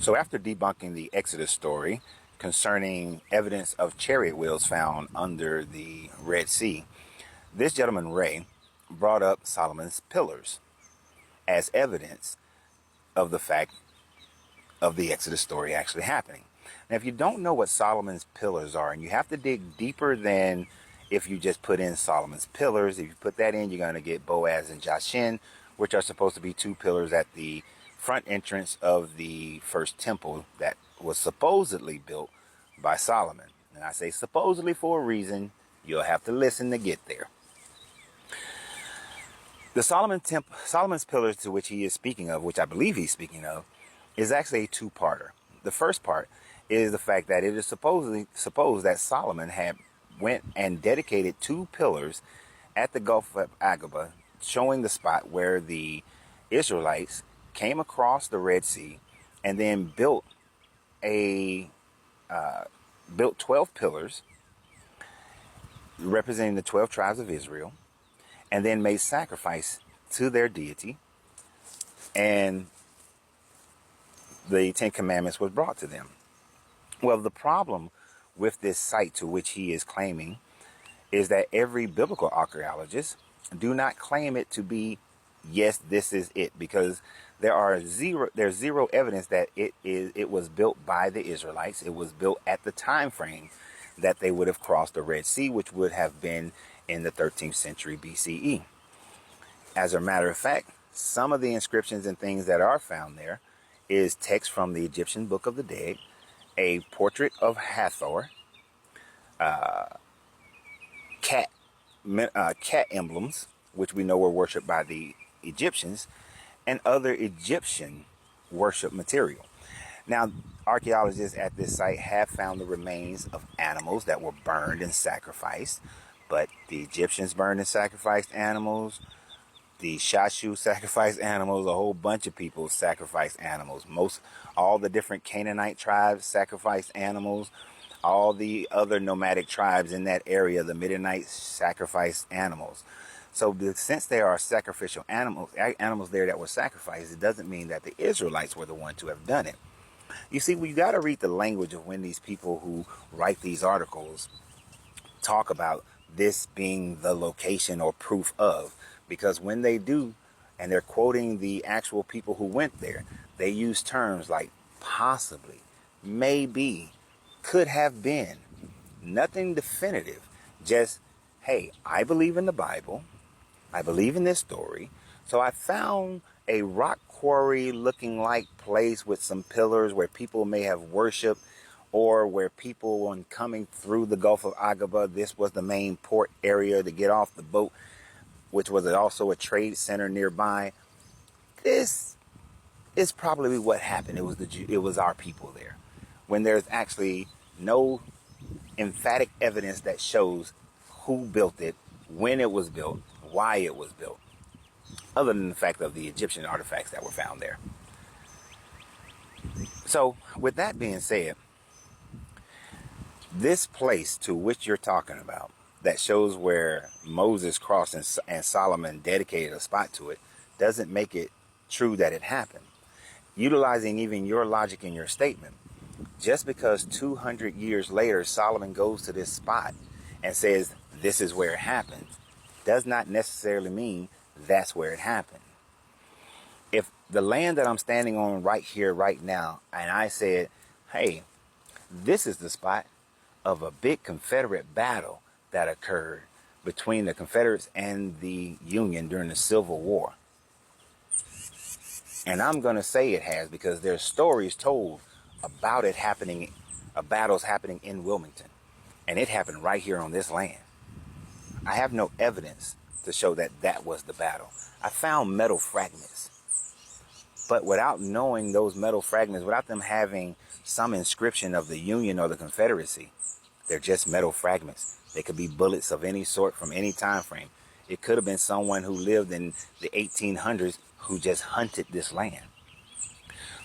So after debunking the Exodus story concerning evidence of chariot wheels found under the Red Sea, this gentleman, Ray, brought up Solomon's pillars as evidence of the fact of the Exodus story actually happening. Now, if you don't know what Solomon's pillars are, and you have to dig deeper than if you just put in Solomon's pillars, if you put that in, you're going to get Boaz and Jashin, which are supposed to be two pillars at the front entrance of the first temple that was supposedly built by Solomon. And I say supposedly for a reason. You'll have to listen to get there. The Solomon's pillars to which he is speaking of, which I believe he's speaking of, is actually a two-parter. The first part is the fact that it is supposed that Solomon had went and dedicated two pillars at the Gulf of Aqaba, showing the spot where the Israelites came across the Red Sea and then built 12 pillars representing the 12 tribes of Israel, and then made sacrifice to their deity, and the Ten Commandments was brought to them. Well, the problem with this site to which he is claiming is that every biblical archaeologist do not claim it to be, yes, this is it, because there's zero evidence that it was built by the Israelites. It was built at the time frame that they would have crossed the Red Sea, which would have been in the 13th century BCE. As a matter of fact, some of the inscriptions and things that are found there is text from the Egyptian Book of the Dead, a portrait of Hathor, cat emblems, which we know were worshipped by the Egyptians, and other Egyptian worship material. Now, archaeologists at this site have found the remains of animals that were burned and sacrificed, but the Egyptians burned and sacrificed animals. The Shashu sacrificed animals. A whole bunch of people sacrificed animals. All the different Canaanite tribes sacrificed animals. All the other nomadic tribes in that area, the Midianites, sacrificed animals. So since there are sacrificial animals there that were sacrificed, it doesn't mean that the Israelites were the ones to have done it. You see, we got to read the language of when these people who write these articles talk about this being the location or proof of, because when they do, and they're quoting the actual people who went there, they use terms like possibly, maybe, could have been. Nothing definitive. Just, hey, I believe in the Bible. I believe in this story. So I found a rock quarry looking like place with some pillars where people may have worshiped, or where people, when coming through the Gulf of Aqaba, this was the main port area to get off the boat, which was also a trade center nearby. This is probably what happened. It was our people there, when there's actually no emphatic evidence that shows who built it, when it was built, why it was built, other than the fact of the Egyptian artifacts that were found there. So, with that being said, this place to which you're talking about, that shows where Moses crossed and Solomon dedicated a spot to it, doesn't make it true that it happened. Utilizing even your logic in your statement, just because 200 years later Solomon goes to this spot and says this is where it happened, does not necessarily mean that's where it happened. If the land that I'm standing on right here, right now, and I said, hey, this is the spot of a big Confederate battle that occurred between the Confederates and the Union during the Civil War. And I'm going to say it has, because there's stories told about it happening, battles happening in Wilmington. And it happened right here on this land. I have no evidence to show that that was the battle. I found metal fragments. But without knowing those metal fragments, without them having some inscription of the Union or the Confederacy, they're just metal fragments. They could be bullets of any sort from any time frame. It could have been someone who lived in the 1800s who just hunted this land.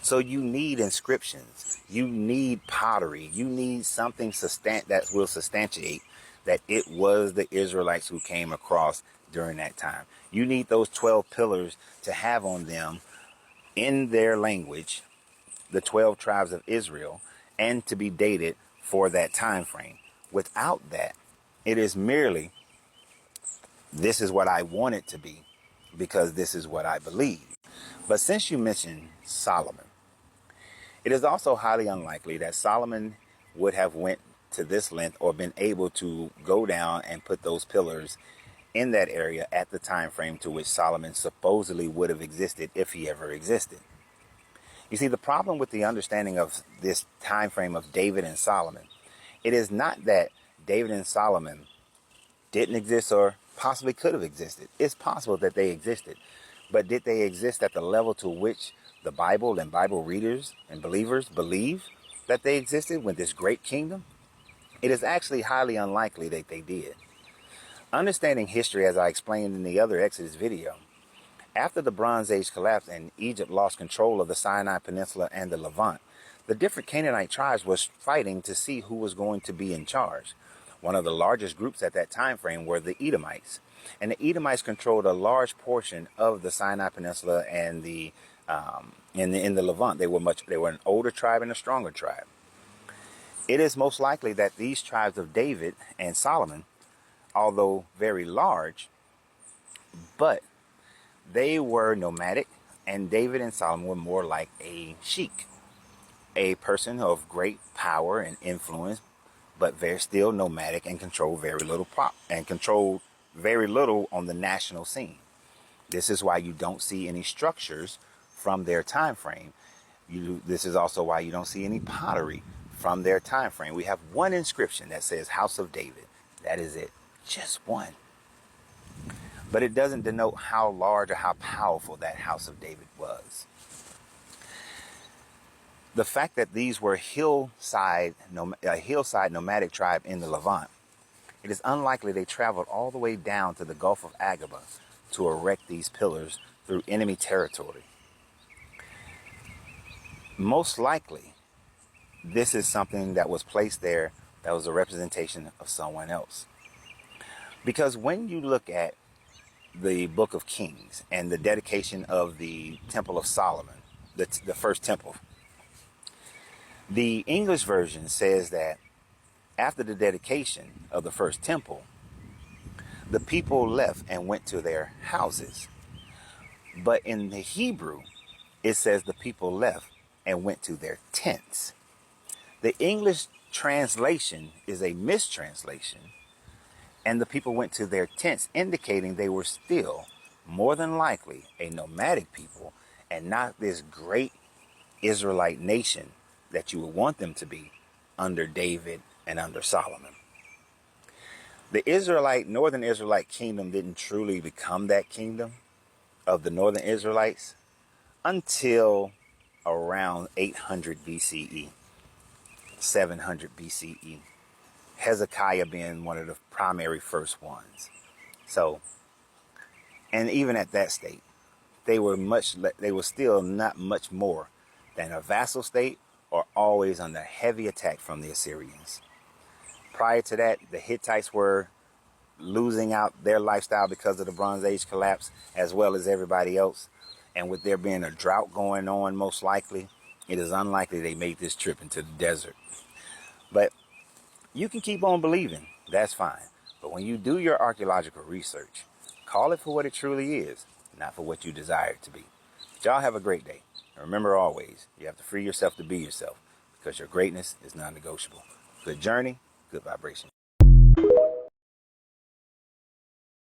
So you need inscriptions. You need pottery. You need something that will substantiate that it was the Israelites who came across during that time. You need those 12 pillars to have on them, in their language, the 12 tribes of Israel and to be dated for that time frame. Without that, it is merely, this is what I want it to be because this is what I believe. But since you mentioned Solomon, it is also highly unlikely that Solomon would have went to this length or been able to go down and put those pillars in that area at the time frame to which Solomon supposedly would have existed if he ever existed. You see, the problem with the understanding of this time frame of David and Solomon, it is not that David and Solomon didn't exist or possibly could have existed. It's possible that they existed. But did they exist at the level to which the Bible and Bible readers and believers believe that they existed with this great kingdom? It is actually highly unlikely that they did. Understanding history, as I explained in the other Exodus video, after the Bronze Age collapsed and Egypt lost control of the Sinai Peninsula and the Levant, the different Canaanite tribes was fighting to see who was going to be in charge. One of the largest groups at that time frame were the Edomites. And the Edomites controlled a large portion of the Sinai Peninsula and in the Levant. They were an older tribe and a stronger tribe. It is most likely that these tribes of David and Solomon, although very large, but they were nomadic, and David and Solomon were more like a sheik, a person of great power and influence, but very still nomadic and controlled very little on the national scene. This is why you don't see any structures from their time frame. This is also why you don't see any pottery from their time frame. We have one inscription that says House of David. That is it. Just one. But it doesn't denote how large or how powerful that House of David was. The fact that these were a hillside nomadic tribe in the Levant, it is unlikely they traveled all the way down to the Gulf of Aqaba to erect these pillars through enemy territory. Most likely, this is something that was placed there that was a representation of someone else. Because when you look at the Book of Kings and the dedication of the Temple of Solomon, the first temple, the English version says that after the dedication of the first temple, the people left and went to their houses. But in the Hebrew, it says the people left and went to their tents. The English translation is a mistranslation, and the people went to their tents, indicating they were still, more than likely, a nomadic people and not this great Israelite nation that you would want them to be under David and under Solomon. The northern Israelite kingdom didn't truly become that kingdom of the northern Israelites until around 800 BCE, 700 BCE. Hezekiah being one of the primary first ones. So, and even at that state, they were still not much more than a vassal state or always under heavy attack from the Assyrians. Prior to that, the Hittites were losing out their lifestyle because of the Bronze Age collapse, as well as everybody else. And with there being a drought going on, most likely, it is unlikely they made this trip into the desert. But you can keep on believing, that's fine. But when you do your archaeological research, call it for what it truly is, not for what you desire it to be. But y'all have a great day. And remember always, you have to free yourself to be yourself, because your greatness is non-negotiable. Good journey, good vibration.